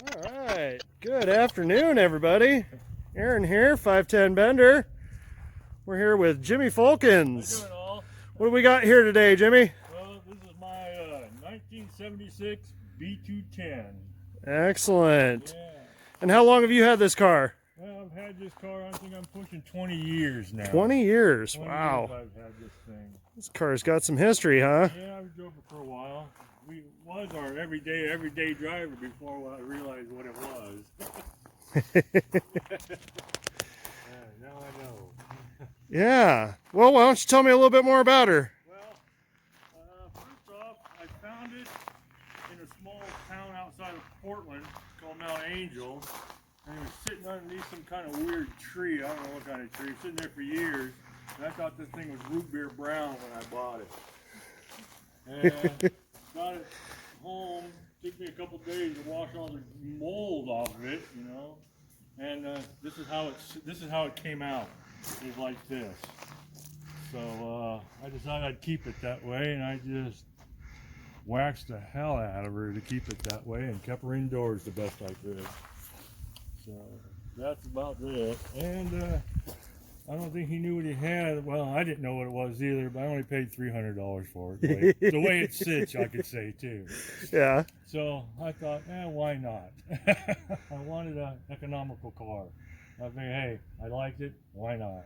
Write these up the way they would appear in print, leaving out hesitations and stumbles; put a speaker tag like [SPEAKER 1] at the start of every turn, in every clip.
[SPEAKER 1] All right. Good afternoon, everybody. Aaron here, 510 Bender. We're here with Jimmy Fulkins.
[SPEAKER 2] How you doing, all?
[SPEAKER 1] What do we got here today, Jimmy?
[SPEAKER 2] Well, this is my 1976 B210.
[SPEAKER 1] Excellent.
[SPEAKER 2] Yeah.
[SPEAKER 1] And how long have you had this car?
[SPEAKER 2] Well, I've had this car, I think I'm pushing 20 years now.
[SPEAKER 1] 20 years.
[SPEAKER 2] 20
[SPEAKER 1] Wow.
[SPEAKER 2] years I've had this thing.
[SPEAKER 1] This car's got some history, huh?
[SPEAKER 2] Yeah, I drove it for a while. We was our everyday driver before I realized what it was. Now I know.
[SPEAKER 1] Yeah. Well, why don't you tell me a little bit more about her?
[SPEAKER 2] Well, first off, I found it in a small town outside of Portland called Mount Angel. And it was sitting underneath some kind of weird tree. I don't know what kind of tree. Sitting there for years. And I thought this thing was root beer brown when I bought it. And got it home. Took me a couple days to wash all the mold off of it, you know. And this is how it came out. It was like this. So I decided I'd keep it that way, and I just waxed the hell out of her to keep it that way, and kept her indoors the best I could. So that's about it. And I don't think he knew what he had. Well, I didn't know what it was either, but I only paid $300 for it. The way it sits, I could say too.
[SPEAKER 1] Yeah.
[SPEAKER 2] So I thought, why not? I wanted an economical car. I figured, hey, I liked it. Why not?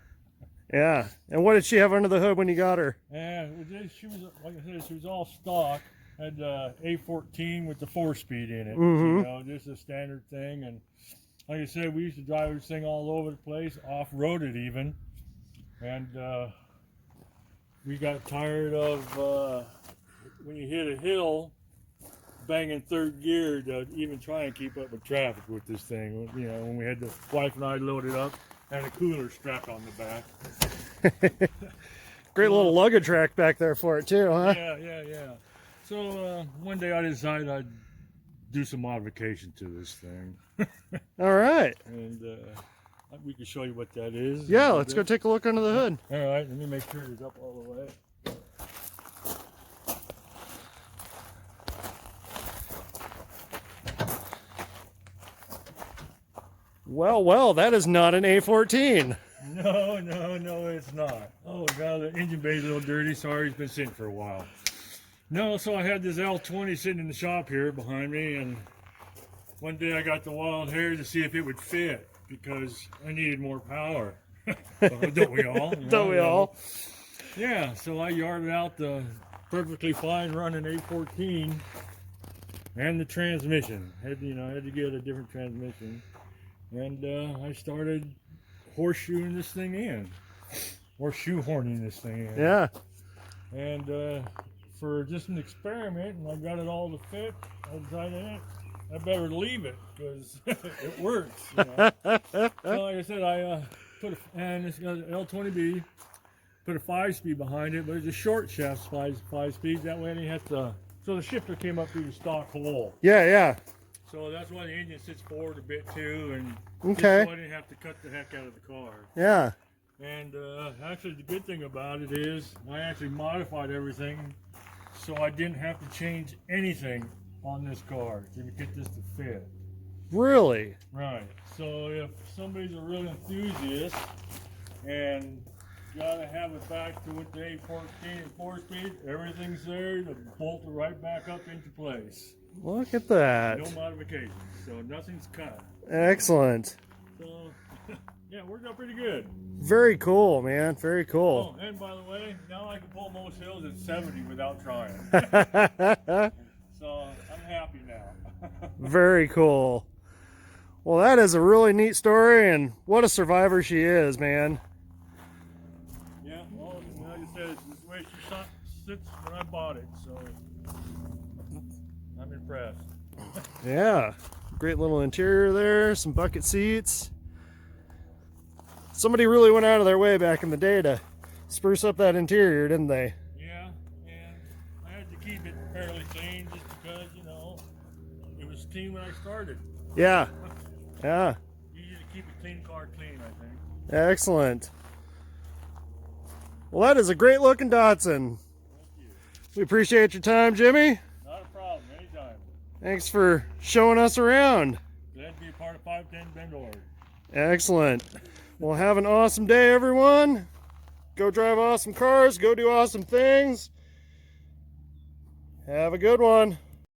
[SPEAKER 1] Yeah. And what did she have under the hood when you got her?
[SPEAKER 2] And she was, like I said, she was all stock. Had A14 with the 4-speed in it.
[SPEAKER 1] Mm-hmm.
[SPEAKER 2] You know, just a standard thing. And like I said, we used to drive this thing all over the place, off-road it even. And we got tired of when you hit a hill, banging third gear to even try and keep up with traffic with this thing. You know, when we had the wife and I loaded up and a cooler strapped on the back.
[SPEAKER 1] Great little luggage rack back there for it too, huh?
[SPEAKER 2] Yeah. So one day I decided I'd do some modification to this thing.
[SPEAKER 1] All right.
[SPEAKER 2] And we can show you what that is.
[SPEAKER 1] Yeah, let's go take a look under the hood.
[SPEAKER 2] All right, let me make sure it's up all the way.
[SPEAKER 1] Well, that is not an A14.
[SPEAKER 2] No, it's not. Oh god, the engine bay's a little dirty. Sorry, it's been sitting for a while. No, so I had this L20 sitting in the shop here behind me, and one day I got the wild hair to see if it would fit because I needed more power. Don't we all?
[SPEAKER 1] Don't we all?
[SPEAKER 2] Yeah, so I yarded out the perfectly fine running A14 and the transmission. Had to get a different transmission. And I started horseshoeing this thing in, or shoehorning this thing in.
[SPEAKER 1] Yeah.
[SPEAKER 2] And for just an experiment, and I got it all to fit, I decided I better leave it because it works. You know? So like I said, I and it's got an L20B, put a 5-speed behind it, but it's a short shaft 5-speed. That way I didn't have to. So the shifter came up through the stock hole.
[SPEAKER 1] Yeah.
[SPEAKER 2] So that's why the engine sits forward a bit too, and
[SPEAKER 1] Okay.
[SPEAKER 2] so I didn't have to cut the heck out of the car.
[SPEAKER 1] Yeah.
[SPEAKER 2] And actually, the good thing about it is I actually modified everything, so I didn't have to change anything on this car to get this to fit.
[SPEAKER 1] Really?
[SPEAKER 2] Right. So if somebody's a real enthusiast and gotta have it back to with the A14 and 4-speed, everything's there to bolt it right back up into place.
[SPEAKER 1] Look at that.
[SPEAKER 2] No modifications, so nothing's cut.
[SPEAKER 1] Excellent.
[SPEAKER 2] So, yeah, it worked out pretty good.
[SPEAKER 1] Very cool, man. Very cool.
[SPEAKER 2] Oh, and by the way, now I can pull most hills at 70 without trying. So, I'm happy now.
[SPEAKER 1] Very cool. Well, that is a really neat story, and what a survivor she is, man.
[SPEAKER 2] Yeah, well, like I said, it's the way she sits when I bought it, so I'm impressed.
[SPEAKER 1] Yeah. Great little interior there, some bucket seats. Somebody really went out of their way back in the day to spruce up that interior, didn't they?
[SPEAKER 2] Yeah, and I had to keep it fairly clean just because, it was clean when I started.
[SPEAKER 1] Yeah.
[SPEAKER 2] You usually keep a clean car clean, I think.
[SPEAKER 1] Excellent. Well, that is a great looking Datsun.
[SPEAKER 2] Thank you.
[SPEAKER 1] We appreciate your time, Jimmy.
[SPEAKER 2] Not a problem, anytime.
[SPEAKER 1] Thanks for showing us around.
[SPEAKER 2] Glad to be a part of 510 Bend, Oregon.
[SPEAKER 1] Excellent. Well, have an awesome day, everyone. Go drive awesome cars. Go do awesome things. Have a good one.